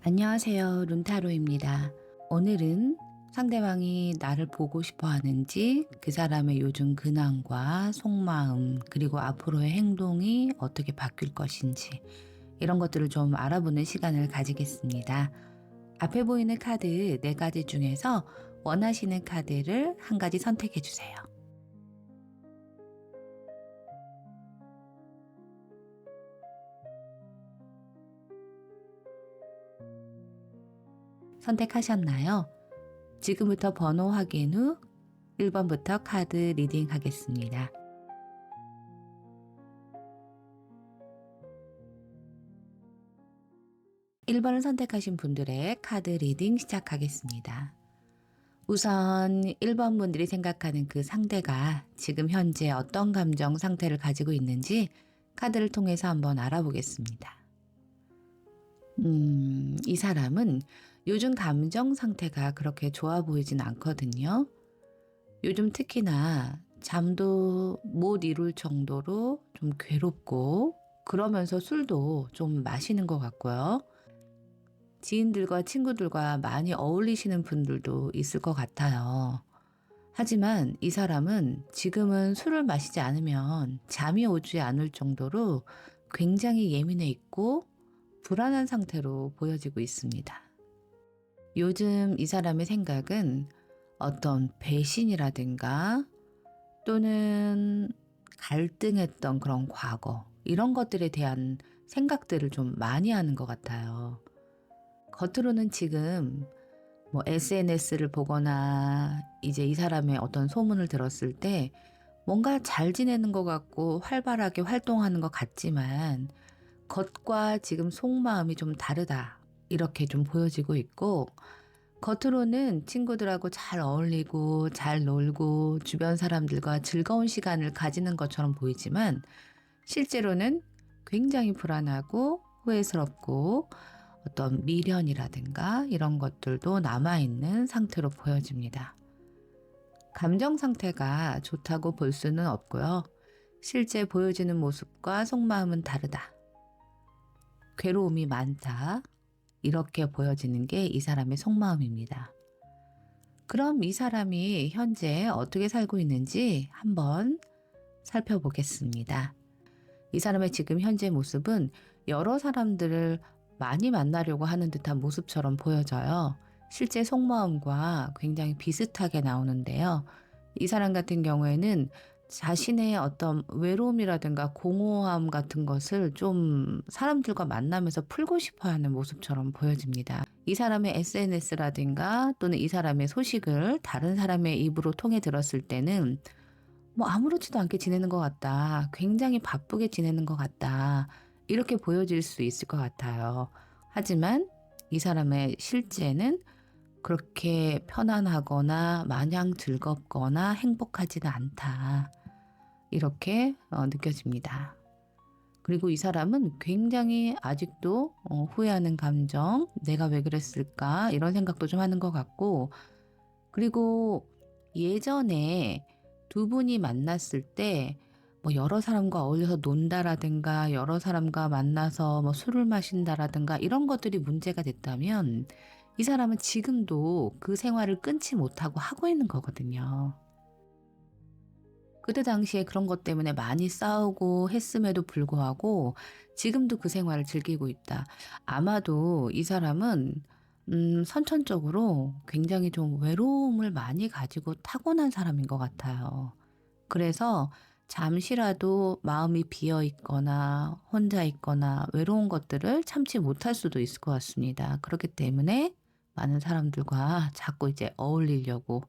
안녕하세요. 룬타로입니다. 오늘은 상대방이 나를 보고 싶어 하는지, 그 사람의 요즘 근황과 속마음, 그리고 앞으로의 행동이 어떻게 바뀔 것인지, 이런 것들을 좀 알아보는 시간을 가지겠습니다. 앞에 보이는 카드 4가지 중에서 원하시는 카드를 한 가지 선택해 주세요. 선택하셨나요? 지금부터 번호 확인 후 1번부터 카드 리딩 하겠습니다. 1번을 선택하신 분들의 카드 리딩 시작하겠습니다. 우선 1번 분들이 생각하는 그 상대가 지금 현재 어떤 감정 상태를 가지고 있는지 카드를 통해서 한번 알아보겠습니다. 이 사람은 요즘 감정 상태가 그렇게 좋아 보이진 않거든요. 요즘 특히나 잠도 못 이룰 정도로 좀 괴롭고, 그러면서 술도 좀 마시는 것 같고요. 지인들과 친구들과 많이 어울리시는 분들도 있을 것 같아요. 하지만 이 사람은 지금은 술을 마시지 않으면 잠이 오지 않을 정도로 굉장히 예민해 있고 불안한 상태로 보여지고 있습니다. 요즘 이 사람의 생각은 어떤 배신이라든가 또는 갈등했던 그런 과거, 이런 것들에 대한 생각들을 좀 많이 하는 것 같아요. 겉으로는 지금 SNS를 보거나 이제 이 사람의 어떤 소문을 들었을 때 뭔가 잘 지내는 것 같고 활발하게 활동하는 것 같지만 겉과 지금 속마음이 좀 다르다, 이렇게 좀 보여지고 있고, 겉으로는 친구들하고 잘 어울리고 잘 놀고 주변 사람들과 즐거운 시간을 가지는 것처럼 보이지만 실제로는 굉장히 불안하고 후회스럽고 어떤 미련이라든가 이런 것들도 남아있는 상태로 보여집니다. 감정 상태가 좋다고 볼 수는 없고요. 실제 보여지는 모습과 속마음은 다르다. 괴로움이 많다. 이렇게 보여지는 게 이 사람의 속마음입니다. 그럼 이 사람이 현재 어떻게 살고 있는지 한번 살펴보겠습니다. 이 사람의 지금 현재 모습은 여러 사람들을 많이 만나려고 하는 듯한 모습처럼 보여져요. 실제 속마음과 굉장히 비슷하게 나오는데요. 이 사람 같은 경우에는 자신의 어떤 외로움이라든가 공허함 같은 것을 좀 사람들과 만나면서 풀고 싶어 하는 모습처럼 보여집니다. 이 사람의 SNS라든가 또는 이 사람의 소식을 다른 사람의 입으로 통해 들었을 때는 아무렇지도 않게 지내는 것 같다. 굉장히 바쁘게 지내는 것 같다. 이렇게 보여질 수 있을 것 같아요. 하지만 이 사람의 실제는 그렇게 편안하거나 마냥 즐겁거나 행복하지는 않다. 이렇게 느껴집니다. 그리고 이 사람은 굉장히 아직도 후회하는 감정, 내가 왜 그랬을까 이런 생각도 좀 하는 것 같고, 그리고 예전에 두 분이 만났을 때 여러 사람과 어울려서 논다라든가 여러 사람과 만나서 술을 마신다라든가 이런 것들이 문제가 됐다면 이 사람은 지금도 그 생활을 끊지 못하고 하고 있는 거거든요. 그때 당시에 그런 것 때문에 많이 싸우고 했음에도 불구하고 지금도 그 생활을 즐기고 있다. 아마도 이 사람은 선천적으로 굉장히 좀 외로움을 많이 가지고 타고난 사람인 것 같아요. 그래서 잠시라도 마음이 비어 있거나 혼자 있거나 외로운 것들을 참지 못할 수도 있을 것 같습니다. 그렇기 때문에 많은 사람들과 자꾸 이제 어울리려고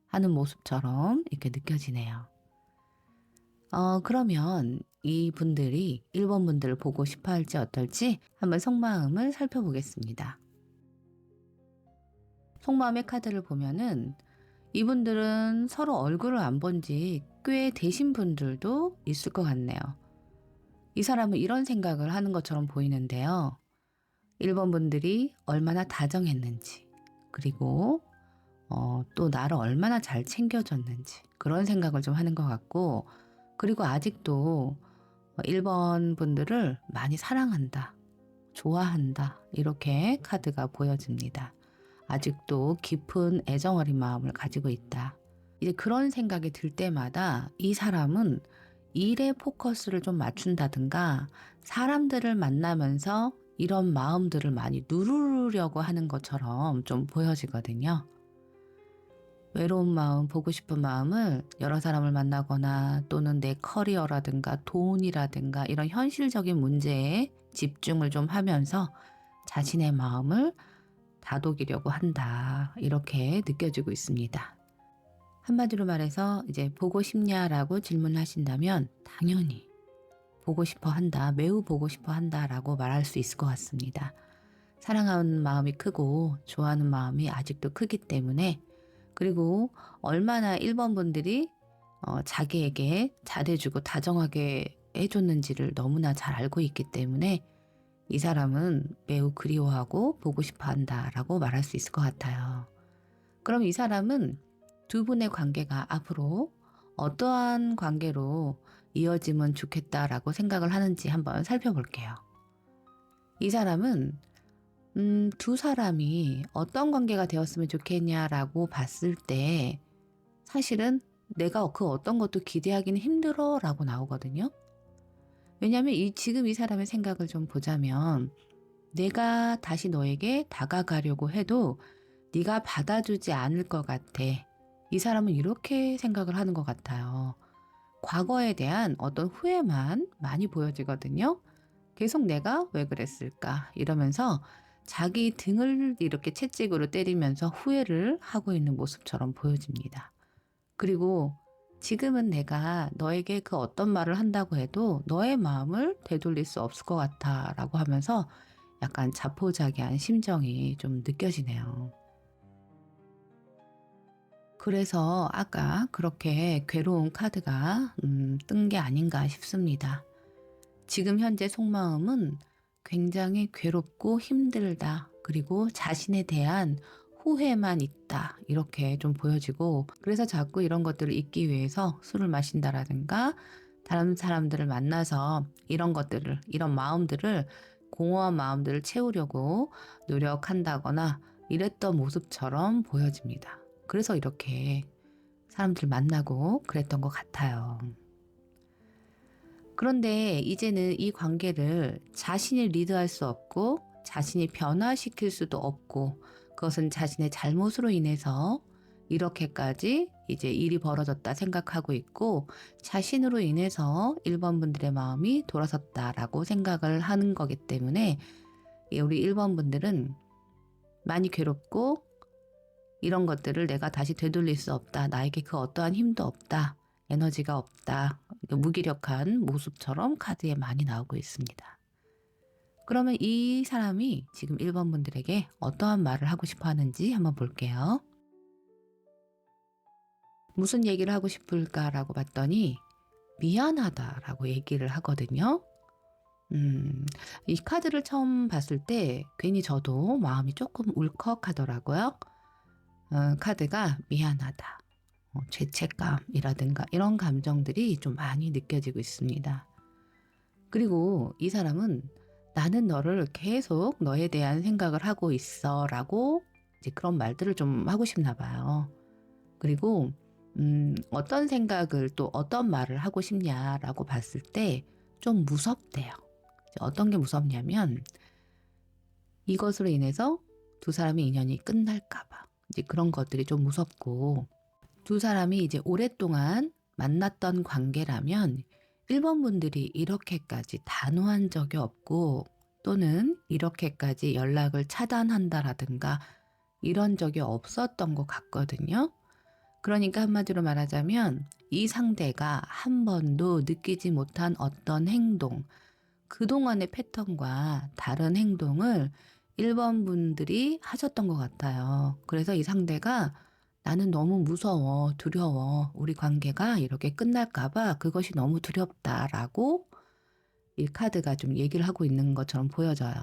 하는 모습처럼 이렇게 느껴지네요. 그러면 이 분들이 1번 분들을 보고 싶어 할지 어떨지 한번 속마음을 살펴보겠습니다. 속마음의 카드를 보면은 이분들은 서로 얼굴을 안 본 지 꽤 되신 분들도 있을 것 같네요. 이 사람은 이런 생각을 하는 것처럼 보이는데요. 1번 분들이 얼마나 다정했는지, 그리고 또 나를 얼마나 잘 챙겨줬는지 그런 생각을 좀 하는 것 같고, 그리고 아직도 1번 분들을 많이 사랑한다. 좋아한다. 이렇게 카드가 보여집니다. 아직도 깊은 애정 어린 마음을 가지고 있다. 이제 그런 생각이 들 때마다 이 사람은 일에 포커스를 좀 맞춘다든가 사람들을 만나면서 이런 마음들을 많이 누르려고 하는 것처럼 좀 보여지거든요. 외로운 마음, 보고 싶은 마음을 여러 사람을 만나거나 또는 내 커리어라든가 돈이라든가 이런 현실적인 문제에 집중을 좀 하면서 자신의 마음을 다독이려고 한다. 이렇게 느껴지고 있습니다. 한마디로 말해서 이제 보고 싶냐라고 질문하신다면 당연히 보고 싶어 한다, 매우 보고 싶어 한다라고 말할 수 있을 것 같습니다. 사랑하는 마음이 크고 좋아하는 마음이 아직도 크기 때문에 그리고 얼마나 1번 분들이 자기에게 잘해주고 다정하게 해줬는지를 너무나 잘 알고 있기 때문에 이 사람은 매우 그리워하고 보고 싶어 한다라고 말할 수 있을 것 같아요. 그럼 이 사람은 두 분의 관계가 앞으로 어떠한 관계로 이어지면 좋겠다라고 생각을 하는지 한번 살펴볼게요. 이 사람은 두 사람이 어떤 관계가 되었으면 좋겠냐라고 봤을 때 사실은 내가 그 어떤 것도 기대하기는 힘들어 라고 나오거든요. 왜냐하면 지금 이 사람의 생각을 좀 보자면 내가 다시 너에게 다가가려고 해도 네가 받아주지 않을 것 같아. 이 사람은 이렇게 생각을 하는 것 같아요. 과거에 대한 어떤 후회만 많이 보여지거든요. 계속 내가 왜 그랬을까 이러면서 자기 등을 이렇게 채찍으로 때리면서 후회를 하고 있는 모습처럼 보여집니다. 그리고 지금은 내가 너에게 그 어떤 말을 한다고 해도 너의 마음을 되돌릴 수 없을 것 같아 라고 하면서 약간 자포자기한 심정이 좀 느껴지네요. 그래서 아까 그렇게 괴로운 카드가 뜬 게 아닌가 싶습니다. 지금 현재 속마음은 굉장히 괴롭고 힘들다. 그리고 자신에 대한 후회만 있다. 이렇게 좀 보여지고 그래서 자꾸 이런 것들을 잊기 위해서 술을 마신다라든가 다른 사람들을 만나서 이런 것들을 이런 마음들을 공허한 마음들을 채우려고 노력한다거나 이랬던 모습처럼 보여집니다. 그래서 이렇게 사람들을 만나고 그랬던 것 같아요. 그런데 이제는 이 관계를 자신이 리드할 수 없고 자신이 변화시킬 수도 없고 그것은 자신의 잘못으로 인해서 이렇게까지 이제 일이 벌어졌다 생각하고 있고 자신으로 인해서 1번 분들의 마음이 돌아섰다라고 생각을 하는 거기 때문에 우리 1번 분들은 많이 괴롭고 이런 것들을 내가 다시 되돌릴 수 없다. 나에게 그 어떠한 힘도 없다. 에너지가 없다. 무기력한 모습처럼 카드에 많이 나오고 있습니다. 그러면 이 사람이 지금 1번 분들에게 어떠한 말을 하고 싶어 하는지 한번 볼게요. 무슨 얘기를 하고 싶을까라고 봤더니 미안하다라고 얘기를 하거든요. 이 카드를 처음 봤을 때 괜히 저도 마음이 조금 울컥하더라고요. 카드가 미안하다, 죄책감이라든가 이런 감정들이 좀 많이 느껴지고 있습니다. 그리고 이 사람은 나는 너를 계속 너에 대한 생각을 하고 있어 라고 이제 그런 말들을 좀 하고 싶나 봐요. 그리고 어떤 생각을 또 어떤 말을 하고 싶냐라고 봤을 때 좀 무섭대요. 어떤 게 무섭냐면 이것으로 인해서 두 사람의 인연이 끝날까 봐 이제 그런 것들이 좀 무섭고 두 사람이 이제 오랫동안 만났던 관계라면 1번 분들이 이렇게까지 단호한 적이 없고 또는 이렇게까지 연락을 차단한다라든가 이런 적이 없었던 것 같거든요. 그러니까 한마디로 말하자면 이 상대가 한 번도 느끼지 못한 어떤 행동, 그동안의 패턴과 다른 행동을 1번 분들이 하셨던 것 같아요. 그래서 이 상대가 나는 너무 무서워, 두려워, 우리 관계가 이렇게 끝날까봐 그것이 너무 두렵다라고 이 카드가 좀 얘기를 하고 있는 것처럼 보여져요.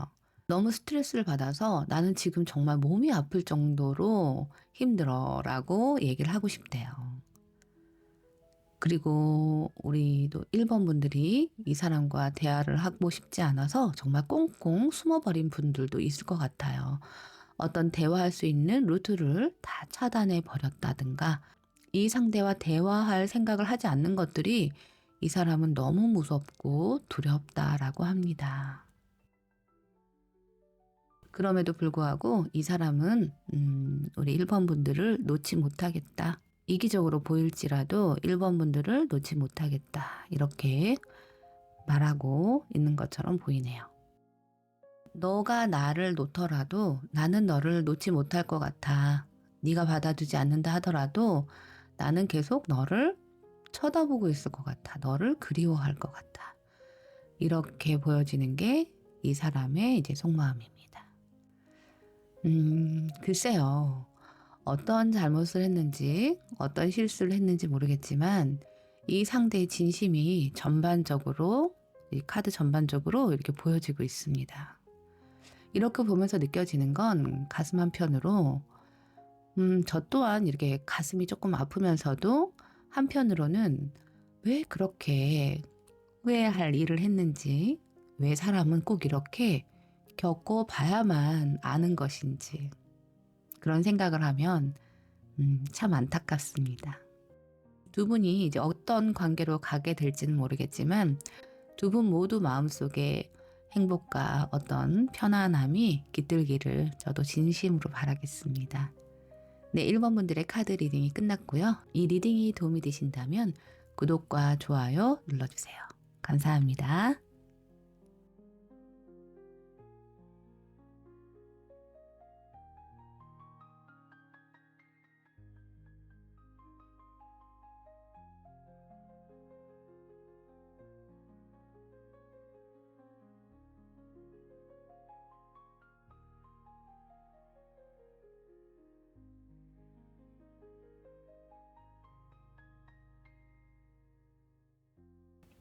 너무 스트레스를 받아서 나는 지금 정말 몸이 아플 정도로 힘들어 라고 얘기를 하고 싶대요. 그리고 우리도 1번 분들이 이 사람과 대화를 하고 싶지 않아서 정말 꽁꽁 숨어버린 분들도 있을 것 같아요. 어떤 대화할 수 있는 루트를 다 차단해 버렸다든가 이 상대와 대화할 생각을 하지 않는 것들이 이 사람은 너무 무섭고 두렵다라고 합니다. 그럼에도 불구하고 이 사람은 우리 1번 분들을 놓지 못하겠다. 이기적으로 보일지라도 1번 분들을 놓지 못하겠다. 이렇게 말하고 있는 것처럼 보이네요. 너가 나를 놓더라도 나는 너를 놓지 못할 것 같아. 네가 받아주지 않는다 하더라도 나는 계속 너를 쳐다보고 있을 것 같아. 너를 그리워할 것 같아. 이렇게 보여지는 게 이 사람의 이제 속마음입니다. 글쎄요. 어떤 잘못을 했는지, 어떤 실수를 했는지 모르겠지만 이 상대의 진심이 전반적으로, 이 카드 전반적으로 이렇게 보여지고 있습니다. 이렇게 보면서 느껴지는 건 가슴 한편으로 저 또한 이렇게 가슴이 조금 아프면서도 한편으로는 왜 그렇게 후회할 일을 했는지, 왜 사람은 꼭 이렇게 겪어봐야만 아는 것인지 그런 생각을 하면 참 안타깝습니다. 두 분이 이제 어떤 관계로 가게 될지는 모르겠지만 두 분 모두 마음속에 행복과 어떤 편안함이 깃들기를 저도 진심으로 바라겠습니다. 네, 1번 분들의 카드 리딩이 끝났고요. 이 리딩이 도움이 되신다면 구독과 좋아요 눌러주세요. 감사합니다.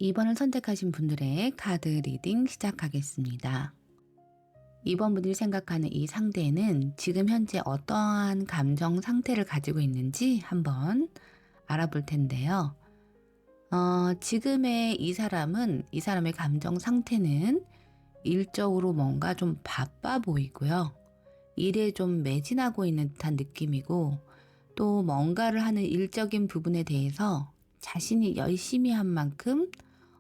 (2번을) 선택하신 분들의 카드 리딩 시작하겠습니다. 2번 분들이 생각하는 이 상대는 지금 현재 어떠한 감정 상태를 가지고 있는지 한번 알아볼 텐데요. 지금의 이 사람의 감정 상태는 일적으로 뭔가 좀 바빠 보이고요. 일에 좀 매진하고 있는 듯한 느낌이고 또 뭔가를 하는 일적인 부분에 대해서 자신이 열심히 한 만큼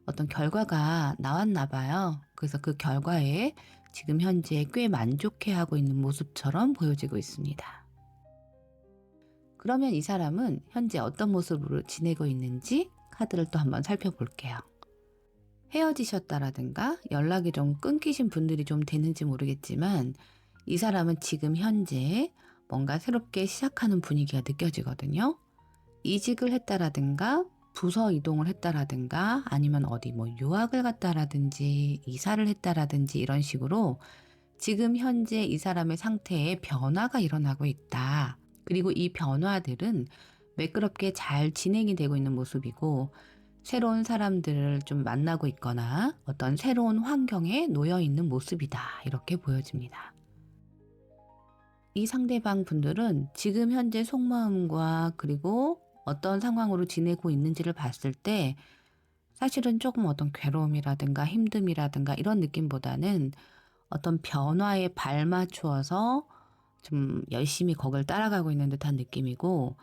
어떤 결과가 나왔나 봐요. 그래서 그 결과에 지금 현재 꽤 만족해하고 있는 모습처럼 보여지고 있습니다. 그러면 이 사람은 현재 어떤 모습으로 지내고 있는지 카드를 또 한번 살펴볼게요. 헤어지셨다라든가 연락이 좀 끊기신 분들이 좀 되는지 모르겠지만 이 사람은 지금 현재 뭔가 새롭게 시작하는 분위기가 느껴지거든요. 이직을 했다라든가 부서 이동을 했다라든가 아니면 어디 뭐 유학을 갔다라든지 이사를 했다라든지 이런 식으로 지금 현재 이 사람의 상태에 변화가 일어나고 있다. 그리고 이 변화들은 매끄럽게 잘 진행이 되고 있는 모습이고 새로운 사람들을 좀 만나고 있거나 어떤 새로운 환경에 놓여 있는 모습이다. 이렇게 보여집니다. 이 상대방 분들은 지금 현재 속마음과 그리고 어떤 상황으로 지내고 있는지를 봤을 때 사실은 조금 어떤 괴로움이라든가 힘듦이라든가 이런 느낌보다는 어떤 변화에 발맞추어서 좀 열심히 거기를 따라가고 있는 듯한 느낌이고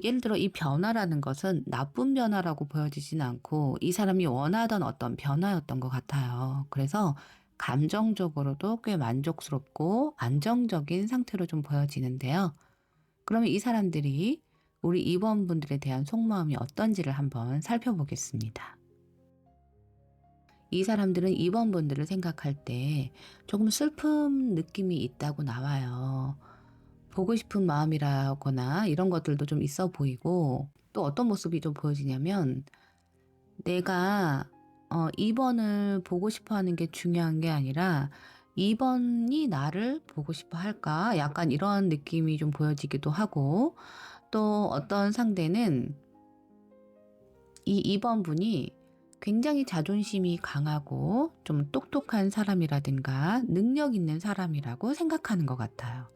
예를 들어 이 변화라는 것은 나쁜 변화라고 보여지진 않고 이 사람이 원하던 어떤 변화였던 것 같아요. 그래서 감정적으로도 꽤 만족스럽고 안정적인 상태로 좀 보여지는데요. 그러면 이 사람들이 우리 2번 분들에 대한 속마음이 어떤지를 한번 살펴보겠습니다. 이 사람들은 2번 분들을 생각할 때 조금 슬픈 느낌이 있다고 나와요. 보고 싶은 마음이라거나 이런 것들도 좀 있어 보이고 또 어떤 모습이 좀 보여지냐면 내가 2번을 보고 싶어 하는 게 중요한 게 아니라 2번이 나를 보고 싶어 할까? 약간 이런 느낌이 좀 보여지기도 하고 또 어떤 상대는 이 2번 분이 굉장히 자존심이 강하고 좀 똑똑한 사람이라든가 능력 있는 사람이라고 생각하는 것 같아요.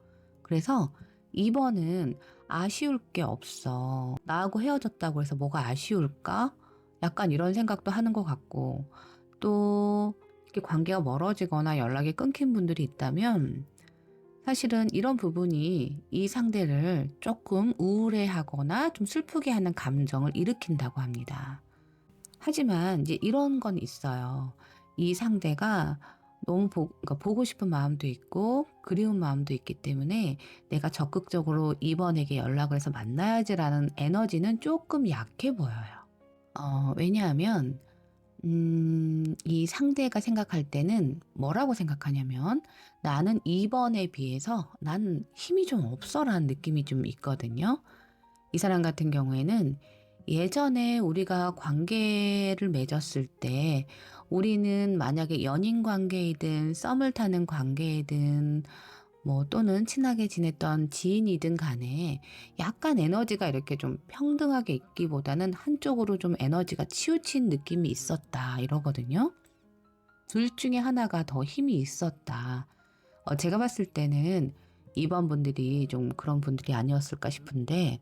그래서 2번은 아쉬울 게 없어. 나하고 헤어졌다고 해서 뭐가 아쉬울까? 약간 이런 생각도 하는 것 같고, 또 이렇게 관계가 멀어지거나 연락이 끊긴 분들이 있다면 사실은 이런 부분이 이 상대를 조금 우울해하거나 좀 슬프게 하는 감정을 일으킨다고 합니다. 하지만 이제 이런 건 있어요. 이 상대가 너무 그러니까 보고 싶은 마음도 있고 그리운 마음도 있기 때문에 내가 적극적으로 이번에게 연락을 해서 만나야지라는 에너지는 조금 약해 보여요. 왜냐하면 이 상대가 생각할 때는 뭐라고 생각하냐면 나는 이번에 비해서 난 힘이 좀 없어라는 느낌이 좀 있거든요. 이 사람 같은 경우에는 예전에 우리가 관계를 맺었을 때 우리는 만약에 연인 관계이든 썸을 타는 관계이든 뭐 또는 친하게 지냈던 지인이든 간에 약간 에너지가 이렇게 좀 평등하게 있기보다는 한쪽으로 좀 에너지가 치우친 느낌이 있었다 이러거든요. 둘 중에 하나가 더 힘이 있었다. 제가 봤을 때는 이번 분들이 좀 그런 분들이 아니었을까 싶은데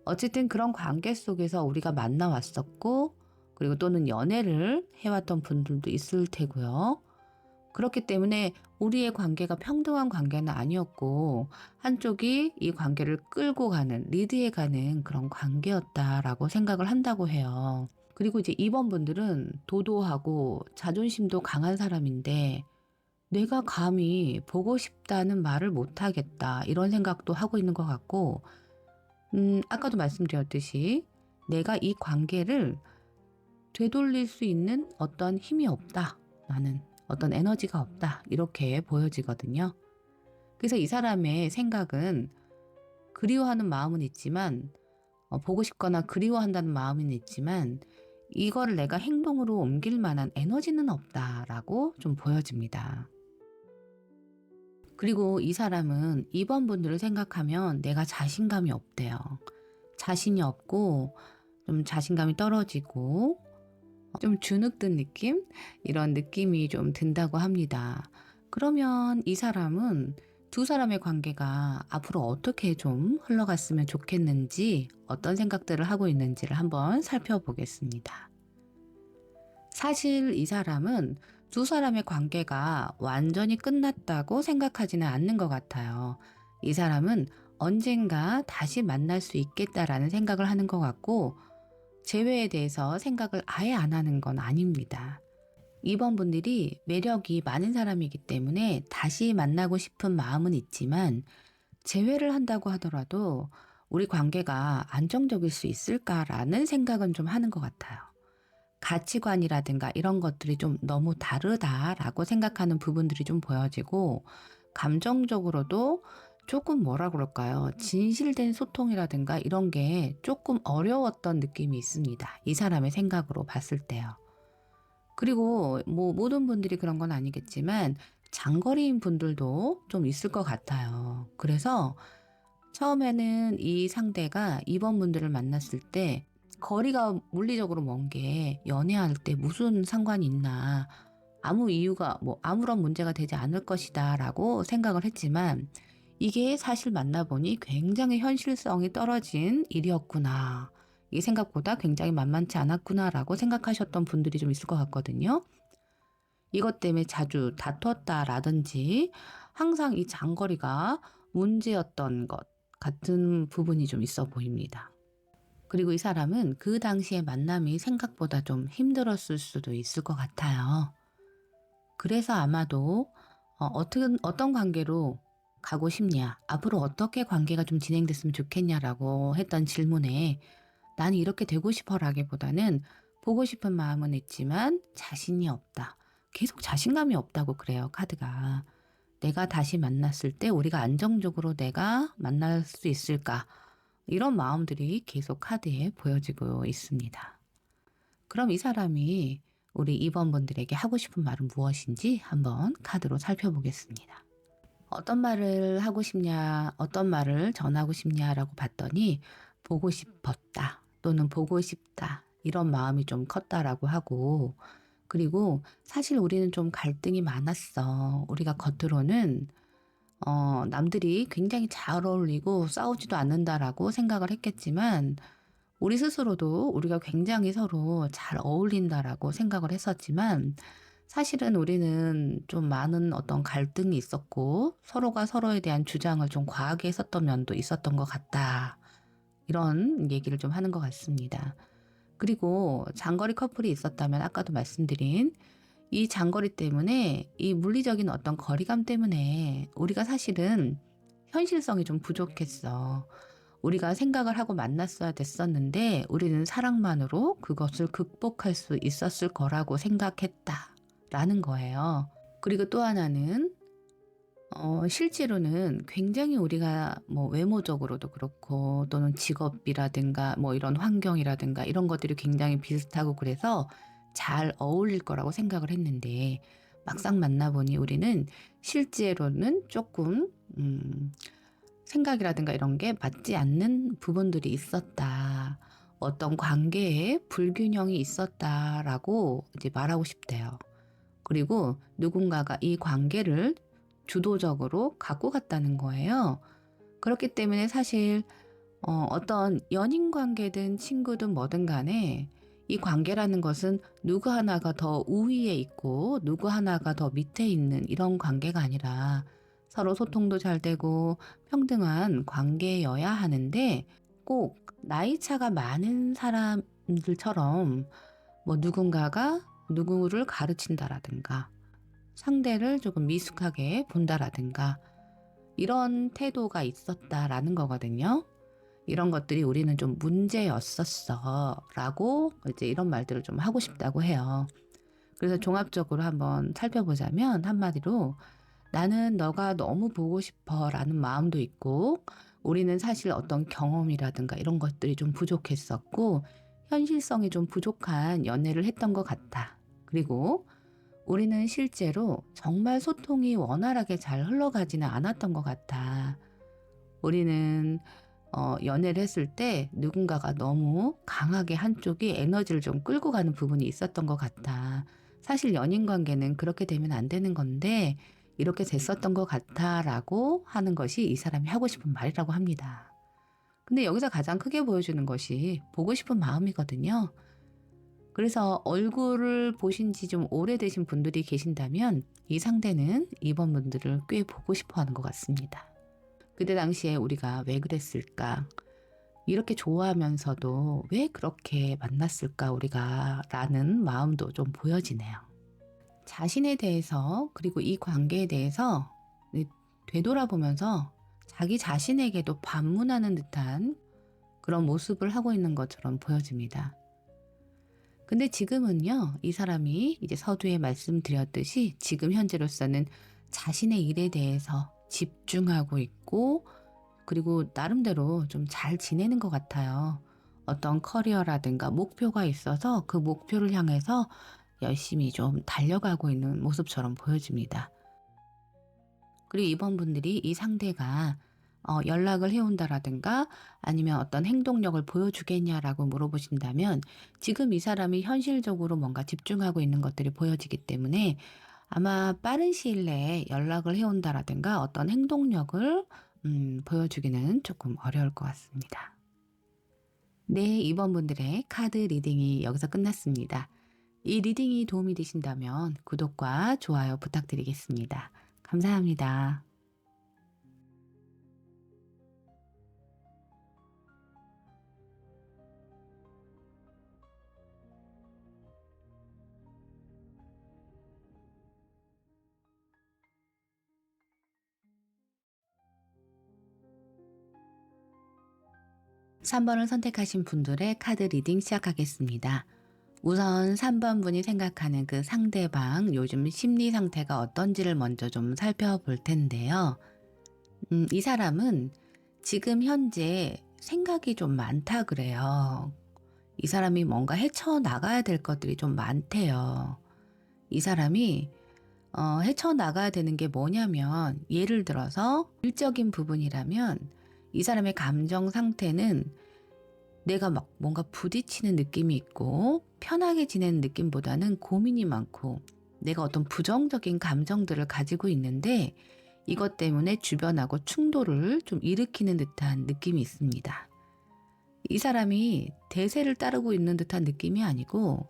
어쨌든 그런 관계 속에서 우리가 만나왔었고 그리고 또는 연애를 해왔던 분들도 있을 테고요. 그렇기 때문에 우리의 관계가 평등한 관계는 아니었고 한쪽이 이 관계를 끌고 가는 리드해가는 그런 관계였다라고 생각을 한다고 해요. 그리고 이제 이번 분들은 도도하고 자존심도 강한 사람인데 내가 감히 보고 싶다는 말을 못하겠다 이런 생각도 하고 있는 것 같고 아까도 말씀드렸듯이 내가 이 관계를 되돌릴 수 있는 어떤 힘이 없다. 나는 어떤 에너지가 없다. 이렇게 보여지거든요. 그래서 이 사람의 생각은 그리워하는 마음은 있지만 보고 싶거나 그리워한다는 마음은 있지만 이거를 내가 행동으로 옮길 만한 에너지는 없다라고 좀 보여집니다. 그리고 이 사람은 이번 분들을 생각하면 내가 자신감이 없대요. 자신이 없고 좀 자신감이 떨어지고 좀 주눅든 느낌? 이런 느낌이 좀 든다고 합니다. 그러면 이 사람은 두 사람의 관계가 앞으로 어떻게 좀 흘러갔으면 좋겠는지 어떤 생각들을 하고 있는지를 한번 살펴보겠습니다. 사실 이 사람은 두 사람의 관계가 완전히 끝났다고 생각하지는 않는 것 같아요. 이 사람은 언젠가 다시 만날 수 있겠다라는 생각을 하는 것 같고 재회에 대해서 생각을 아예 안 하는 건 아닙니다. 이번 분들이 매력이 많은 사람이기 때문에 다시 만나고 싶은 마음은 있지만 재회를 한다고 하더라도 우리 관계가 안정적일 수 있을까라는 생각은 좀 하는 것 같아요. 가치관이라든가 이런 것들이 좀 너무 다르다라고 생각하는 부분들이 좀 보여지고 감정적으로도 조금 뭐라 그럴까요? 진실된 소통이라든가 이런 게 조금 어려웠던 느낌이 있습니다. 이 사람의 생각으로 봤을 때요. 그리고 뭐 모든 분들이 그런 건 아니겠지만 장거리인 분들도 좀 있을 것 같아요. 그래서 처음에는 이 상대가 이번 분들을 만났을 때 거리가 물리적으로 먼 게 연애할 때 무슨 상관이 있나 아무 이유가 뭐 아무런 문제가 되지 않을 것이다 라고 생각을 했지만 이게 사실 만나보니 굉장히 현실성이 떨어진 일이었구나. 이게 생각보다 굉장히 만만치 않았구나라고 생각하셨던 분들이 좀 있을 것 같거든요. 이것 때문에 자주 다퉜다라든지 항상 이 장거리가 문제였던 것 같은 부분이 좀 있어 보입니다. 그리고 이 사람은 그 당시에 만남이 생각보다 좀 힘들었을 수도 있을 것 같아요. 그래서 아마도 어떤 관계로 가고 싶냐, 앞으로 어떻게 관계가 좀 진행됐으면 좋겠냐라고 했던 질문에 나는 이렇게 되고 싶어라기보다는 보고 싶은 마음은 있지만 자신이 없다. 계속 자신감이 없다고 그래요, 카드가. 내가 다시 만났을 때 우리가 안정적으로 내가 만날 수 있을까? 이런 마음들이 계속 카드에 보여지고 있습니다. 그럼 이 사람이 우리 2번 분들에게 하고 싶은 말은 무엇인지 한번 카드로 살펴보겠습니다. 어떤 말을 하고 싶냐, 어떤 말을 전하고 싶냐라고 봤더니 보고 싶었다 또는 보고 싶다 이런 마음이 좀 컸다라고 하고 그리고 사실 우리는 좀 갈등이 많았어. 우리가 겉으로는 남들이 굉장히 잘 어울리고 싸우지도 않는다라고 생각을 했겠지만 우리 스스로도 우리가 굉장히 서로 잘 어울린다라고 생각을 했었지만 사실은 우리는 좀 많은 어떤 갈등이 있었고 서로가 서로에 대한 주장을 좀 과하게 했었던 면도 있었던 것 같다. 이런 얘기를 좀 하는 것 같습니다. 그리고 장거리 커플이 있었다면 아까도 말씀드린 이 장거리 때문에 이 물리적인 어떤 거리감 때문에 우리가 사실은 현실성이 좀 부족했어. 우리가 생각을 하고 만났어야 됐었는데 우리는 사랑만으로 그것을 극복할 수 있었을 거라고 생각했다라는 거예요. 그리고 또 하나는 실제로는 굉장히 우리가 뭐 외모적으로도 그렇고 또는 직업이라든가 뭐 이런 환경이라든가 이런 것들이 굉장히 비슷하고 그래서 잘 어울릴 거라고 생각을 했는데 막상 만나보니 우리는 실제로는 조금 생각이라든가 이런 게 맞지 않는 부분들이 있었다. 어떤 관계에 불균형이 있었다라고 이제 말하고 싶대요. 그리고 누군가가 이 관계를 주도적으로 갖고 갔다는 거예요. 그렇기 때문에 사실 어떤 연인 관계든 친구든 뭐든 간에 이 관계라는 것은 누구 하나가 더 우위에 있고 누구 하나가 더 밑에 있는 이런 관계가 아니라 서로 소통도 잘 되고 평등한 관계여야 하는데 꼭 나이 차가 많은 사람들처럼 뭐 누군가가 누구를 가르친다라든가 상대를 조금 미숙하게 본다라든가 이런 태도가 있었다라는 거거든요. 이런 것들이 우리는 좀 문제였었어 라고 이제 이런 말들을 좀 하고 싶다고 해요. 그래서 종합적으로 한번 살펴보자면 한마디로 나는 너가 너무 보고 싶어 라는 마음도 있고 우리는 사실 어떤 경험이라든가 이런 것들이 좀 부족했었고 현실성이 좀 부족한 연애를 했던 것 같아. 그리고 우리는 실제로 정말 소통이 원활하게 잘 흘러가지는 않았던 것 같아. 우리는 연애를 했을 때 누군가가 너무 강하게 한쪽이 에너지를 좀 끌고 가는 부분이 있었던 것 같아. 사실 연인 관계는 그렇게 되면 안 되는 건데 이렇게 됐었던 것 같아라고 하는 것이 이 사람이 하고 싶은 말이라고 합니다. 근데 여기서 가장 크게 보여주는 것이 보고 싶은 마음이거든요. 그래서 얼굴을 보신 지 좀 오래되신 분들이 계신다면 이 상대는 이번 분들을 꽤 보고 싶어 하는 것 같습니다. 그때 당시에 우리가 왜 그랬을까? 이렇게 좋아하면서도 왜 그렇게 만났을까 우리가? 라는 마음도 좀 보여지네요. 자신에 대해서 그리고 이 관계에 대해서 되돌아보면서 자기 자신에게도 반문하는 듯한 그런 모습을 하고 있는 것처럼 보여집니다. 근데 지금은요, 이 사람이 이제 서두에 말씀드렸듯이 지금 현재로서는 자신의 일에 대해서 집중하고 있고, 그리고 나름대로 좀 잘 지내는 것 같아요. 어떤 커리어라든가 목표가 있어서 그 목표를 향해서 열심히 좀 달려가고 있는 모습처럼 보여집니다. 그리고 이번 분들이 이 상대가 연락을 해온다라든가 아니면 어떤 행동력을 보여주겠냐라고 물어보신다면 지금 이 사람이 현실적으로 뭔가 집중하고 있는 것들이 보여지기 때문에 아마 빠른 시일 내에 연락을 해온다라든가 어떤 행동력을 보여주기는 조금 어려울 것 같습니다. 네, 이번 분들의 카드 리딩이 여기서 끝났습니다. 이 리딩이 도움이 되신다면 구독과 좋아요 부탁드리겠습니다. 감사합니다. 3번을 선택하신 분들의 카드 리딩 시작하겠습니다. 우선 3번 분이 생각하는 그 상대방 요즘 심리 상태가 어떤지를 먼저 좀 살펴볼 텐데요. 이 사람은 지금 현재 생각이 좀 많다 그래요. 이 사람이 뭔가 헤쳐나가야 될 것들이 좀 많대요. 이 사람이 헤쳐나가야 되는 게 뭐냐면 예를 들어서 일적인 부분이라면 이 사람의 감정 상태는 내가 막 뭔가 부딪히는 느낌이 있고 편하게 지내는 느낌보다는 고민이 많고 내가 어떤 부정적인 감정들을 가지고 있는데 이것 때문에 주변하고 충돌을 좀 일으키는 듯한 느낌이 있습니다. 이 사람이 대세를 따르고 있는 듯한 느낌이 아니고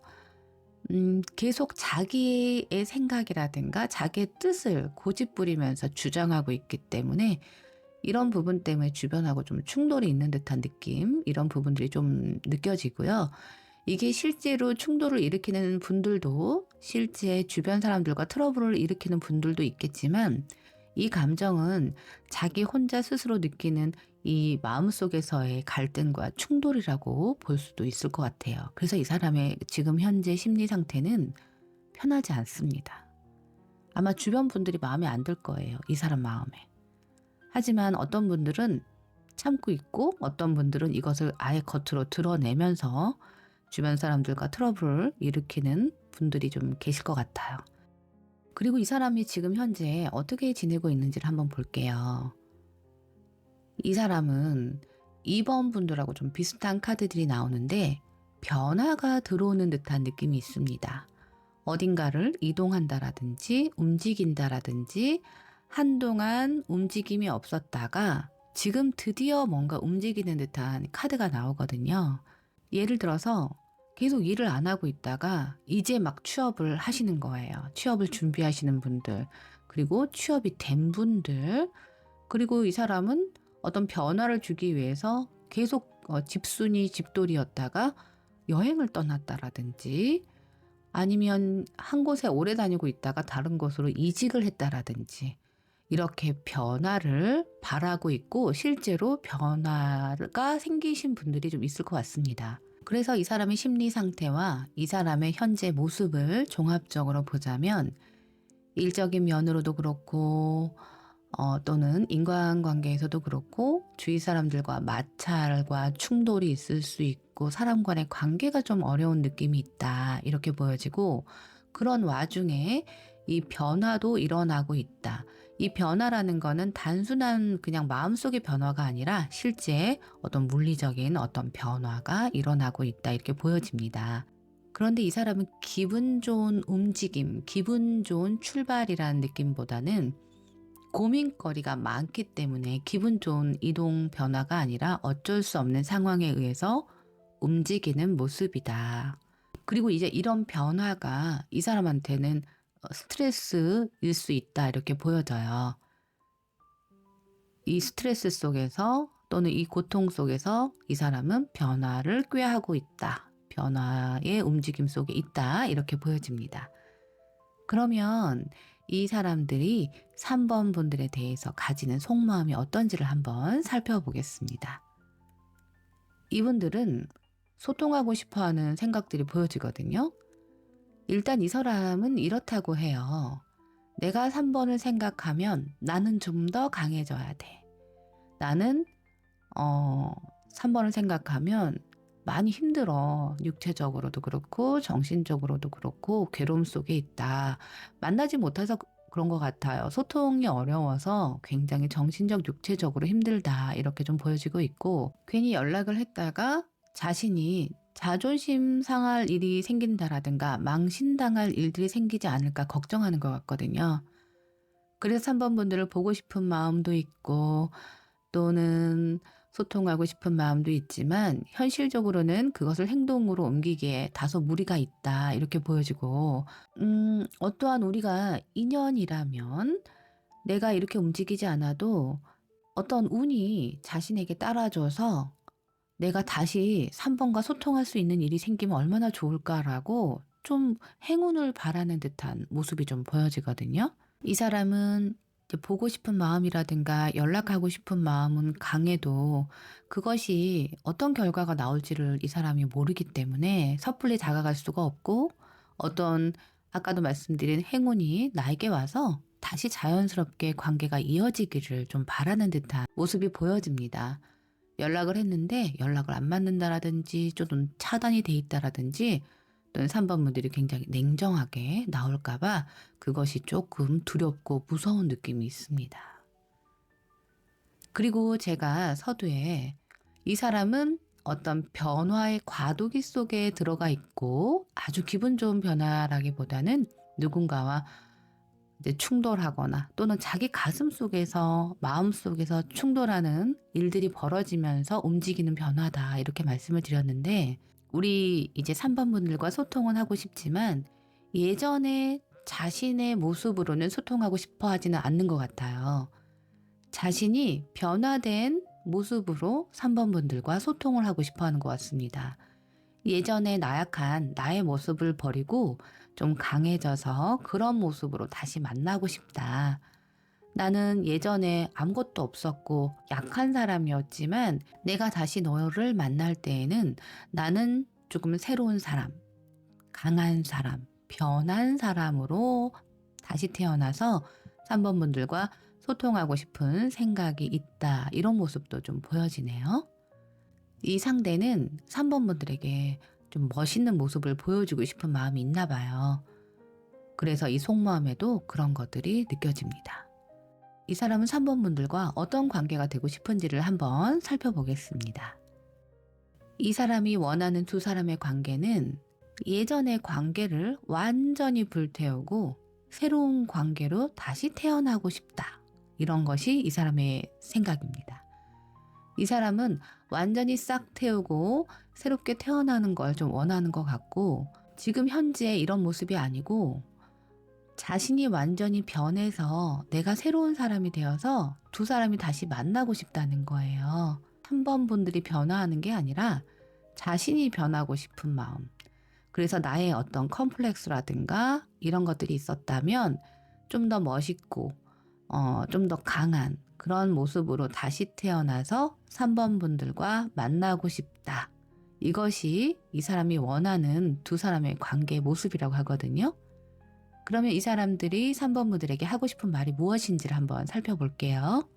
계속 자기의 생각이라든가 자기의 뜻을 고집부리면서 주장하고 있기 때문에 이런 부분 때문에 주변하고 좀 충돌이 있는 듯한 느낌, 이런 부분들이 좀 느껴지고요. 이게 실제로 충돌을 일으키는 분들도 실제 주변 사람들과 트러블을 일으키는 분들도 있겠지만 이 감정은 자기 혼자 스스로 느끼는 이 마음속에서의 갈등과 충돌이라고 볼 수도 있을 것 같아요. 그래서 이 사람의 지금 현재 심리 상태는 편하지 않습니다. 아마 주변 분들이 마음에 안 들 거예요. 이 사람 마음에. 하지만 어떤 분들은 참고 있고 어떤 분들은 이것을 아예 겉으로 드러내면서 주변 사람들과 트러블을 일으키는 분들이 좀 계실 것 같아요. 그리고 이 사람이 지금 현재 어떻게 지내고 있는지를 한번 볼게요. 이 사람은 2번 분들하고 좀 비슷한 카드들이 나오는데 변화가 들어오는 듯한 느낌이 있습니다. 어딘가를 이동한다라든지 움직인다라든지 한동안 움직임이 없었다가 지금 드디어 뭔가 움직이는 듯한 카드가 나오거든요. 예를 들어서 계속 일을 안 하고 있다가 이제 막 취업을 하시는 거예요. 취업을 준비하시는 분들, 그리고 취업이 된 분들, 그리고 이 사람은 어떤 변화를 주기 위해서 계속 집순이 집돌이였다가 여행을 떠났다라든지 아니면 한 곳에 오래 다니고 있다가 다른 곳으로 이직을 했다라든지 이렇게 변화를 바라고 있고 실제로 변화가 생기신 분들이 좀 있을 것 같습니다. 그래서 이 사람의 심리 상태와 이 사람의 현재 모습을 종합적으로 보자면 일적인 면으로도 그렇고 또는 인간관계에서도 그렇고 주위 사람들과 마찰과 충돌이 있을 수 있고 사람 간의 관계가 좀 어려운 느낌이 있다 이렇게 보여지고 그런 와중에 이 변화도 일어나고 있다. 이 변화라는 거는 단순한 그냥 마음속의 변화가 아니라 실제 어떤 물리적인 어떤 변화가 일어나고 있다 이렇게 보여집니다. 그런데 이 사람은 기분 좋은 움직임, 기분 좋은 출발이라는 느낌보다는 고민거리가 많기 때문에 기분 좋은 이동 변화가 아니라 어쩔 수 없는 상황에 의해서 움직이는 모습이다. 그리고 이제 이런 변화가 이 사람한테는 스트레스일 수 있다 이렇게 보여져요. 이 스트레스 속에서 또는 이 고통 속에서 이 사람은 변화를 꾀하고 있다. 변화의 움직임 속에 있다 이렇게 보여집니다. 그러면 이 사람들이 3번 분들에 대해서 가지는 속마음이 어떤지를 한번 살펴보겠습니다. 이분들은 소통하고 싶어하는 생각들이 보여지거든요. 일단 이 사람은 이렇다고 해요. 내가 3번을 생각하면 나는 좀 더 강해져야 돼. 나는 3번을 생각하면 많이 힘들어. 육체적으로도 그렇고 정신적으로도 그렇고 괴로움 속에 있다. 만나지 못해서 그런 것 같아요. 소통이 어려워서 굉장히 정신적, 육체적으로 힘들다. 이렇게 좀 보여지고 있고 괜히 연락을 했다가 자신이 자존심 상할 일이 생긴다라든가 망신당할 일들이 생기지 않을까 걱정하는 것 같거든요. 그래서 3번 분들을 보고 싶은 마음도 있고 또는 소통하고 싶은 마음도 있지만 현실적으로는 그것을 행동으로 옮기기에 다소 무리가 있다 이렇게 보여지고 어떠한 우리가 인연이라면 내가 이렇게 움직이지 않아도 어떤 운이 자신에게 따라줘서 내가 다시 3번과 소통할 수 있는 일이 생기면 얼마나 좋을까라고 좀 행운을 바라는 듯한 모습이 좀 보여지거든요. 이 사람은 보고 싶은 마음이라든가 연락하고 싶은 마음은 강해도 그것이 어떤 결과가 나올지를 이 사람이 모르기 때문에 섣불리 다가갈 수가 없고 어떤 아까도 말씀드린 행운이 나에게 와서 다시 자연스럽게 관계가 이어지기를 좀 바라는 듯한 모습이 보여집니다. 연락을 했는데 연락을 안 받는다라든지 또는 차단이 돼 있다라든지 또는 3번 분들이 굉장히 냉정하게 나올까봐 그것이 조금 두렵고 무서운 느낌이 있습니다. 그리고 제가 서두에 이 사람은 어떤 변화의 과도기 속에 들어가 있고 아주 기분 좋은 변화라기보다는 누군가와 이제 충돌하거나 또는 자기 가슴 속에서 마음 속에서 충돌하는 일들이 벌어지면서 움직이는 변화다 이렇게 말씀을 드렸는데 우리 이제 3번 분들과 소통은 하고 싶지만 예전에 자신의 모습으로는 소통하고 싶어 하지는 않는 것 같아요. 자신이 변화된 모습으로 3번 분들과 소통을 하고 싶어 하는 것 같습니다. 예전에 나약한 나의 모습을 버리고 좀 강해져서 그런 모습으로 다시 만나고 싶다. 나는 예전에 아무것도 없었고 약한 사람이었지만 내가 다시 너를 만날 때에는 나는 조금 새로운 사람, 강한 사람, 변한 사람으로 다시 태어나서 3번 분들과 소통하고 싶은 생각이 있다. 이런 모습도 좀 보여지네요. 이 상대는 3번 분들에게 좀 멋있는 모습을 보여주고 싶은 마음이 있나 봐요. 그래서 이 속마음에도 그런 것들이 느껴집니다. 이 사람은 3번 분들과 어떤 관계가 되고 싶은지를 한번 살펴보겠습니다. 이 사람이 원하는 두 사람의 관계는 예전의 관계를 완전히 불태우고 새로운 관계로 다시 태어나고 싶다. 이런 것이 이 사람의 생각입니다. 이 사람은 완전히 싹 태우고 새롭게 태어나는 걸 좀 원하는 것 같고 지금 현재 이런 모습이 아니고 자신이 완전히 변해서 내가 새로운 사람이 되어서 두 사람이 다시 만나고 싶다는 거예요. 3번 분들이 변화하는 게 아니라 자신이 변하고 싶은 마음. 그래서 나의 어떤 컴플렉스라든가 이런 것들이 있었다면 좀 더 멋있고 좀 더 강한 그런 모습으로 다시 태어나서 3번 분들과 만나고 싶다. 이것이 이 사람이 원하는 두 사람의 관계의 모습이라고 하거든요. 그러면 이 사람들이 3번 분들에게 하고 싶은 말이 무엇인지를 한번 살펴볼게요.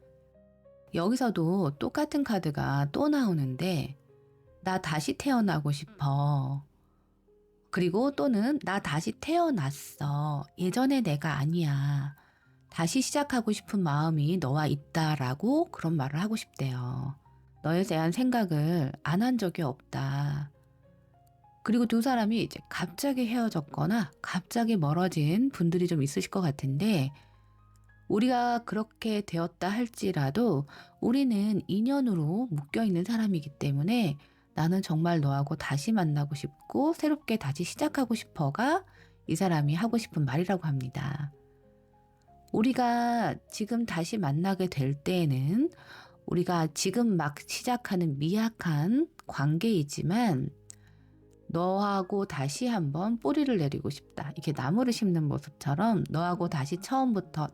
여기서도 똑같은 카드가 또 나오는데 나 다시 태어나고 싶어. 그리고 또는 나 다시 태어났어. 예전의 내가 아니야. 다시 시작하고 싶은 마음이 너와 있다라고 그런 말을 하고 싶대요. 너에 대한 생각을 안 한 적이 없다. 그리고 두 사람이 이제 갑자기 헤어졌거나 갑자기 멀어진 분들이 좀 있으실 것 같은데 우리가 그렇게 되었다 할지라도 우리는 인연으로 묶여있는 사람이기 때문에 나는 정말 너하고 다시 만나고 싶고 새롭게 다시 시작하고 싶어가 이 사람이 하고 싶은 말이라고 합니다. 우리가 지금 다시 만나게 될 때에는 우리가 지금 막 시작하는 미약한 관계이지만 너하고 다시 한번 뿌리를 내리고 싶다. 이렇게 나무를 심는 모습처럼 너하고 다시 처음부터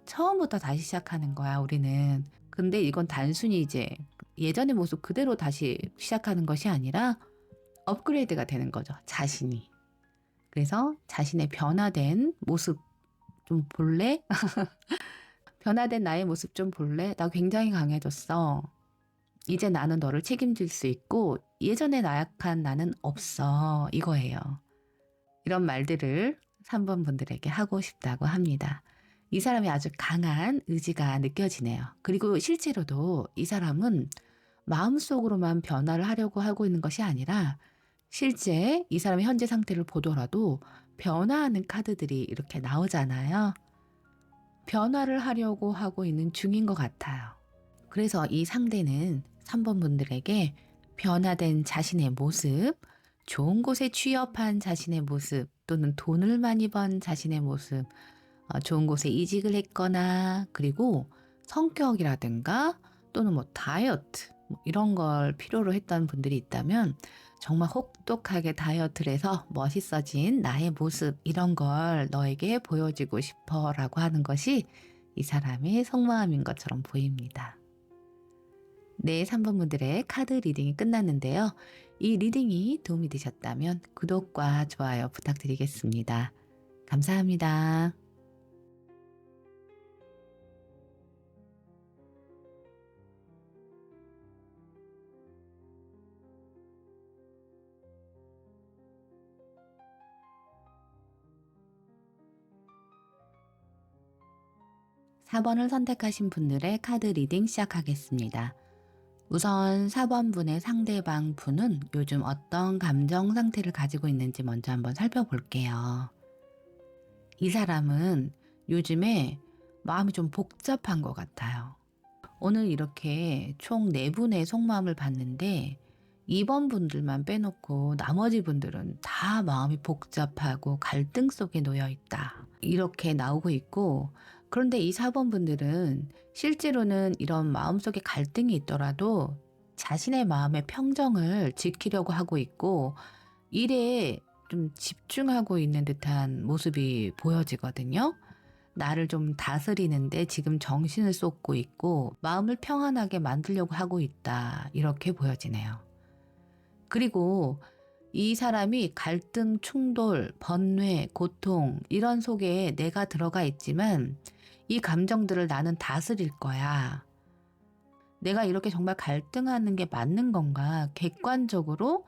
다시 시작하는 거야, 우리는. 근데 이건 단순히 이제 예전의 모습 그대로 다시 시작하는 것이 아니라 업그레이드가 되는 거죠, 자신이. 그래서 자신의 변화된 모습 좀 볼래? 변화된 나의 모습 좀 볼래? 나 굉장히 강해졌어. 이제 나는 너를 책임질 수 있고 예전에 나약한 나는 없어. 이거예요. 이런 말들을 3번 분들에게 하고 싶다고 합니다. 이 사람이 아주 강한 의지가 느껴지네요. 그리고 실제로도 이 사람은 마음속으로만 변화를 하려고 하고 있는 것이 아니라 실제 이 사람의 현재 상태를 보더라도 변화하는 카드들이 이렇게 나오잖아요. 변화를 하려고 하고 있는 중인 것 같아요. 그래서 이 상대는 3번 분들에게 변화된 자신의 모습, 좋은 곳에 취업한 자신의 모습, 또는 돈을 많이 번 자신의 모습, 좋은 곳에 이직을 했거나, 그리고 성격이라든가, 또는 뭐 다이어트, 이런 걸 필요로 했던 분들이 있다면, 정말 혹독하게 다이어트를 해서 멋있어진 나의 모습, 이런 걸 너에게 보여주고 싶어 라고 하는 것이 이 사람의 속마음인 것처럼 보입니다. 네, 3번 분들의 카드 리딩이 끝났는데요. 이 리딩이 도움이 되셨다면 구독과 좋아요 부탁드리겠습니다. 감사합니다. 4번을 선택하신 분들의 카드 리딩 시작하겠습니다. 우선 4번 분의 상대방 분은 요즘 어떤 감정 상태를 가지고 있는지 먼저 한번 살펴볼게요. 이 사람은 요즘에 마음이 좀 복잡한 것 같아요. 오늘 이렇게 총 4분의 속마음을 봤는데 2번 분들만 빼놓고 나머지 분들은 다 마음이 복잡하고 갈등 속에 놓여 있다, 이렇게 나오고 있고, 그런데 이 4번 분들은 실제로는 이런 마음속에 갈등이 있더라도 자신의 마음의 평정을 지키려고 하고 있고 일에 좀 집중하고 있는 듯한 모습이 보여지거든요. 나를 좀 다스리는데 지금 정신을 쏟고 있고 마음을 평안하게 만들려고 하고 있다, 이렇게 보여지네요. 그리고 이 사람이 갈등, 충돌, 번뇌, 고통 이런 속에 내가 들어가 있지만 이 감정들을 나는 다스릴 거야. 내가 이렇게 정말 갈등하는 게 맞는 건가 객관적으로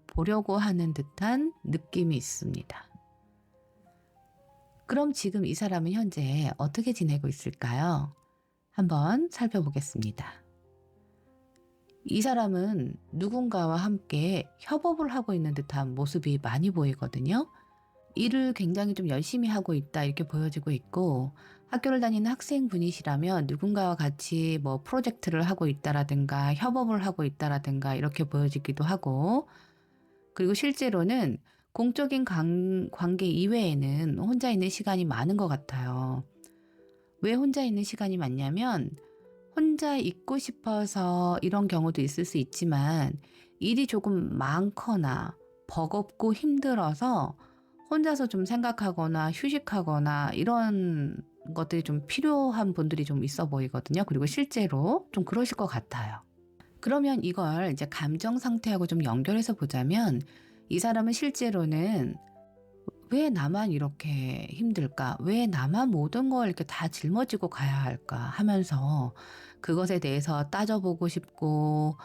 보려고 하는 듯한 느낌이 있습니다. 그럼 지금 이 사람은 현재 어떻게 지내고 있을까요? 한번 살펴보겠습니다. 이 사람은 누군가와 함께 협업을 하고 있는 듯한 모습이 많이 보이거든요. 일을 굉장히 좀 열심히 하고 있다, 이렇게 보여지고 있고, 학교를 다니는 학생분이시라면 누군가와 같이 뭐 프로젝트를 하고 있다라든가 협업을 하고 있다라든가 이렇게 보여지기도 하고, 그리고 실제로는 공적인 관계 이외에는 혼자 있는 시간이 많은 것 같아요. 왜 혼자 있는 시간이 많냐면 혼자 있고 싶어서 이런 경우도 있을 수 있지만 일이 조금 많거나 버겁고 힘들어서 혼자서 좀 생각하거나 휴식하거나 이런 것들이 좀 필요한 분들이 좀 있어 보이거든요. 그리고 실제로 좀 그러실 것 같아요. 그러면 이걸 이제 감정 상태하고 좀 연결해서 보자면 이 사람은 실제로는 왜 나만 이렇게 힘들까? 왜 나만 모든 걸 이렇게 다 짊어지고 가야 할까? 하면서 그것에 대해서 따져보고 싶고,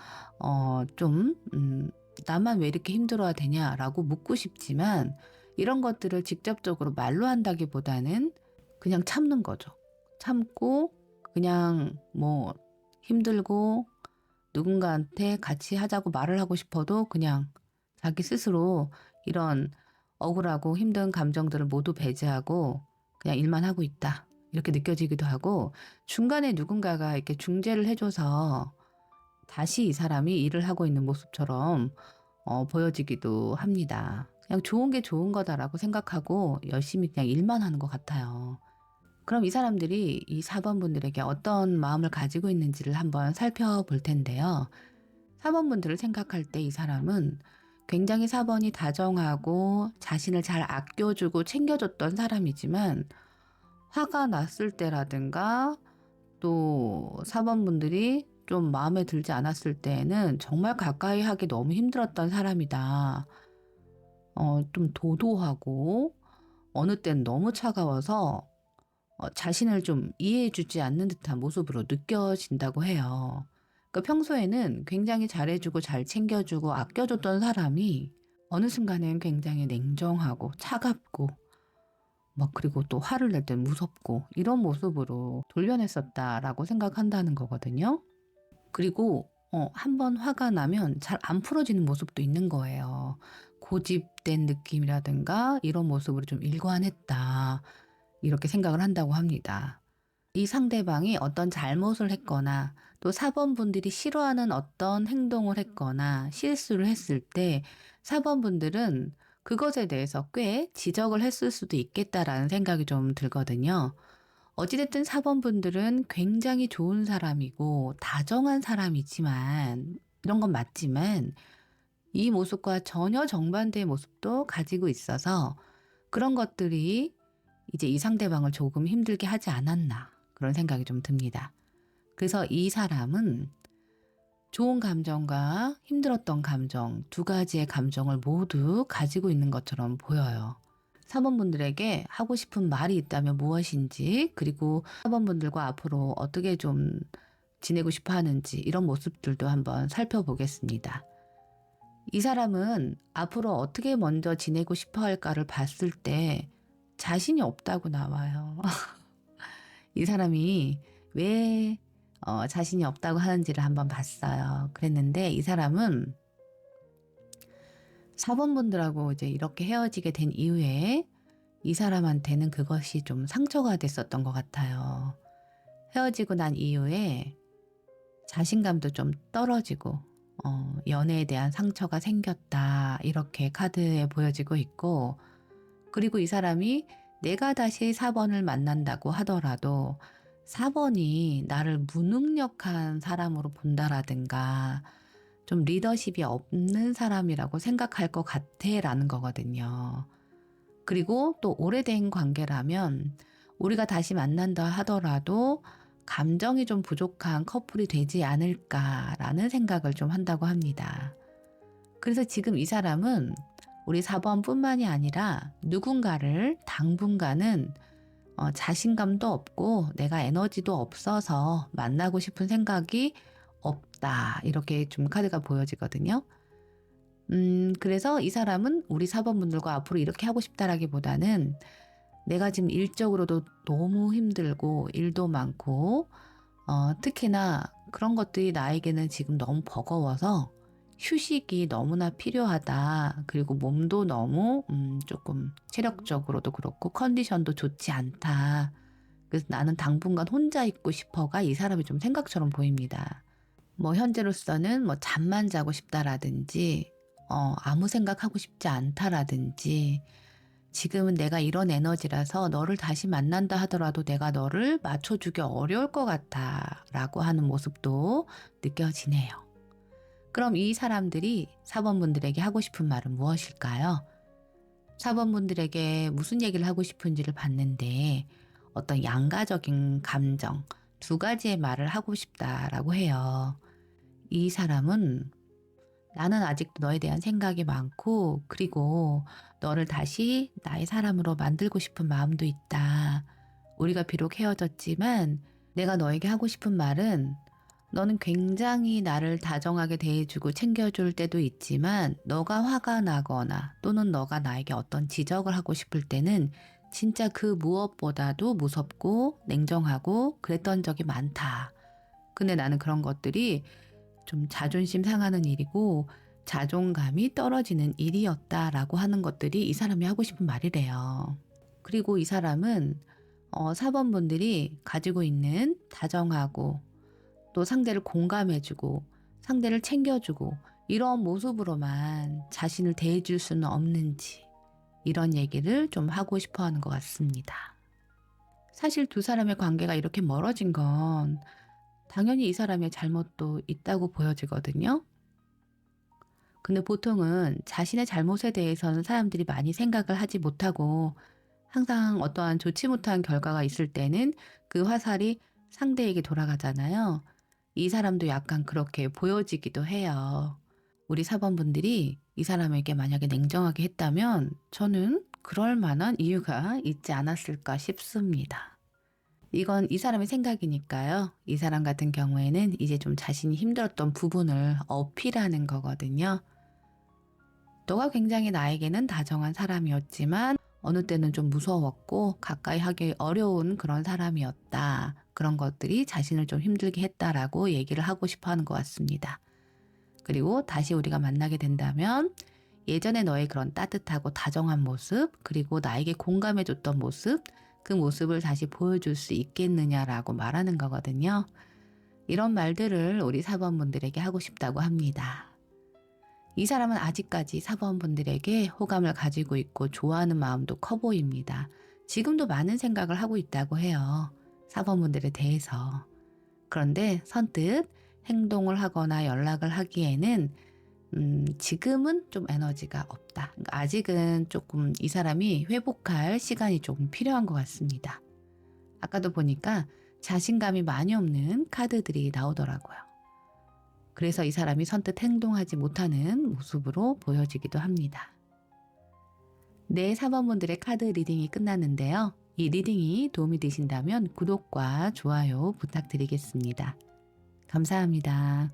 나만 왜 이렇게 힘들어야 되냐라고 묻고 싶지만 이런 것들을 직접적으로 말로 한다기보다는 그냥 참는 거죠. 참고 그냥 뭐 힘들고 누군가한테 같이 하자고 말을 하고 싶어도 그냥 자기 스스로 이런 억울하고 힘든 감정들을 모두 배제하고 그냥 일만 하고 있다, 이렇게 느껴지기도 하고, 중간에 누군가가 이렇게 중재를 해줘서 다시 이 사람이 일을 하고 있는 모습처럼 보여지기도 합니다. 그냥 좋은 게 좋은 거다라고 생각하고 열심히 그냥 일만 하는 것 같아요. 그럼 이 사람들이 이 4번 분들에게 어떤 마음을 가지고 있는지를 한번 살펴볼 텐데요. 4번 분들을 생각할 때 이 사람은 굉장히 4번이 다정하고 자신을 잘 아껴주고 챙겨줬던 사람이지만 화가 났을 때라든가 또 4번 분들이 좀 마음에 들지 않았을 때에는 정말 가까이 하기 너무 힘들었던 사람이다. 좀 도도하고 어느 땐 너무 차가워서 자신을 좀 이해해주지 않는 듯한 모습으로 느껴진다고 해요. 그러니까 평소에는 굉장히 잘해주고 잘 챙겨주고 아껴줬던 사람이 어느 순간엔 굉장히 냉정하고 차갑고 그리고 또 화를 낼 땐 무섭고 이런 모습으로 돌변했었다라고 생각한다는 거거든요. 그리고 한번 화가 나면 잘 안 풀어지는 모습도 있는 거예요. 고집된 느낌이라든가 이런 모습으로 좀 일관했다, 이렇게 생각을 한다고 합니다. 이 상대방이 어떤 잘못을 했거나 또 4번 분들이 싫어하는 어떤 행동을 했거나 실수를 했을 때 4번 분들은 그것에 대해서 꽤 지적을 했을 수도 있겠다라는 생각이 좀 들거든요. 어찌됐든 4번 분들은 굉장히 좋은 사람이고 다정한 사람이지만, 이런 건 맞지만 이 모습과 전혀 정반대의 모습도 가지고 있어서 그런 것들이 이제 이 상대방을 조금 힘들게 하지 않았나, 그런 생각이 좀 듭니다. 그래서 이 사람은 좋은 감정과 힘들었던 감정, 두 가지의 감정을 모두 가지고 있는 것처럼 보여요. 4번 분들에게 하고 싶은 말이 있다면 무엇인지, 그리고 4번 분들과 앞으로 어떻게 좀 지내고 싶어 하는지, 이런 모습들도 한번 살펴보겠습니다. 이 사람은 앞으로 어떻게 먼저 지내고 싶어 할까를 봤을 때 자신이 없다고 나와요. 이 사람이 왜 자신이 없다고 하는지를 한번 봤어요. 그랬는데 이 사람은 4번 분들하고 이제 이렇게 헤어지게 된 이후에 이 사람한테는 그것이 좀 상처가 됐었던 것 같아요. 헤어지고 난 이후에 자신감도 좀 떨어지고 연애에 대한 상처가 생겼다 이렇게 카드에 보여지고 있고, 그리고 이 사람이 내가 다시 4번을 만난다고 하더라도 4번이 나를 무능력한 사람으로 본다라든가 좀 리더십이 없는 사람이라고 생각할 것 같아라는 거거든요. 그리고 또 오래된 관계라면 우리가 다시 만난다 하더라도 감정이 좀 부족한 커플이 되지 않을까라는 생각을 좀 한다고 합니다. 그래서 지금 이 사람은 우리 4번뿐만이 아니라 누군가를 당분간은 자신감도 없고 내가 에너지도 없어서 만나고 싶은 생각이 없다. 이렇게 좀 카드가 보여지거든요. 그래서 이 사람은 우리 4번 분들과 앞으로 이렇게 하고 싶다라기보다는 내가 지금 일적으로도 너무 힘들고 일도 많고 특히나 그런 것들이 나에게는 지금 너무 버거워서 휴식이 너무나 필요하다. 그리고 몸도 너무 조금 체력적으로도 그렇고 컨디션도 좋지 않다. 그래서 나는 당분간 혼자 있고 싶어가 이 사람이 좀 생각처럼 보입니다. 뭐 현재로서는 뭐 잠만 자고 싶다라든지 아무 생각하고 싶지 않다라든지 지금은 내가 이런 에너지라서 너를 다시 만난다 하더라도 내가 너를 맞춰주기 어려울 것 같아 라고 하는 모습도 느껴지네요. 그럼 이 사람들이 4번 분들에게 하고 싶은 말은 무엇일까요? 4번 분들에게 무슨 얘기를 하고 싶은지를 봤는데 어떤 양가적인 감정, 두 가지의 말을 하고 싶다라고 해요. 이 사람은 나는 아직도 너에 대한 생각이 많고 그리고 너를 다시 나의 사람으로 만들고 싶은 마음도 있다. 우리가 비록 헤어졌지만 내가 너에게 하고 싶은 말은 너는 굉장히 나를 다정하게 대해주고 챙겨줄 때도 있지만 너가 화가 나거나 또는 너가 나에게 어떤 지적을 하고 싶을 때는 진짜 그 무엇보다도 무섭고 냉정하고 그랬던 적이 많다. 근데 나는 그런 것들이 좀 자존심 상하는 일이고 자존감이 떨어지는 일이었다라고 하는 것들이 이 사람이 하고 싶은 말이래요. 그리고 이 사람은 4번 분들이 가지고 있는 다정하고 또 상대를 공감해주고 상대를 챙겨주고 이런 모습으로만 자신을 대해줄 수는 없는지 이런 얘기를 좀 하고 싶어 하는 것 같습니다. 사실 두 사람의 관계가 이렇게 멀어진 건 당연히 이 사람의 잘못도 있다고 보여지거든요. 근데 보통은 자신의 잘못에 대해서는 사람들이 많이 생각을 하지 못하고 항상 어떠한 좋지 못한 결과가 있을 때는 그 화살이 상대에게 돌아가잖아요. 이 사람도 약간 그렇게 보여지기도 해요. 우리 4번 분들이 이 사람에게 만약에 냉정하게 했다면 저는 그럴 만한 이유가 있지 않았을까 싶습니다. 이건 이 사람의 생각이니까요. 이 사람 같은 경우에는 이제 좀 자신이 힘들었던 부분을 어필하는 거거든요. 너가 굉장히 나에게는 다정한 사람이었지만 어느 때는 좀 무서웠고 가까이 하기 어려운 그런 사람이었다. 그런 것들이 자신을 좀 힘들게 했다라고 얘기를 하고 싶어 하는 것 같습니다. 그리고 다시 우리가 만나게 된다면 예전에 너의 그런 따뜻하고 다정한 모습, 그리고 나에게 공감해줬던 모습, 그 모습을 다시 보여줄 수 있겠느냐라고 말하는 거거든요. 이런 말들을 우리 4번 분들에게 하고 싶다고 합니다. 이 사람은 아직까지 4번 분들에게 호감을 가지고 있고 좋아하는 마음도 커 보입니다. 지금도 많은 생각을 하고 있다고 해요. 4번 분들에 대해서. 그런데 선뜻 행동을 하거나 연락을 하기에는 지금은 좀 에너지가 없다. 그러니까 아직은 조금 이 사람이 회복할 시간이 조금 필요한 것 같습니다. 아까도 보니까 자신감이 많이 없는 카드들이 나오더라고요. 그래서 이 사람이 선뜻 행동하지 못하는 모습으로 보여지기도 합니다. 네, 4번분들의 카드 리딩이 끝났는데요. 이 리딩이 도움이 되신다면 구독과 좋아요 부탁드리겠습니다. 감사합니다.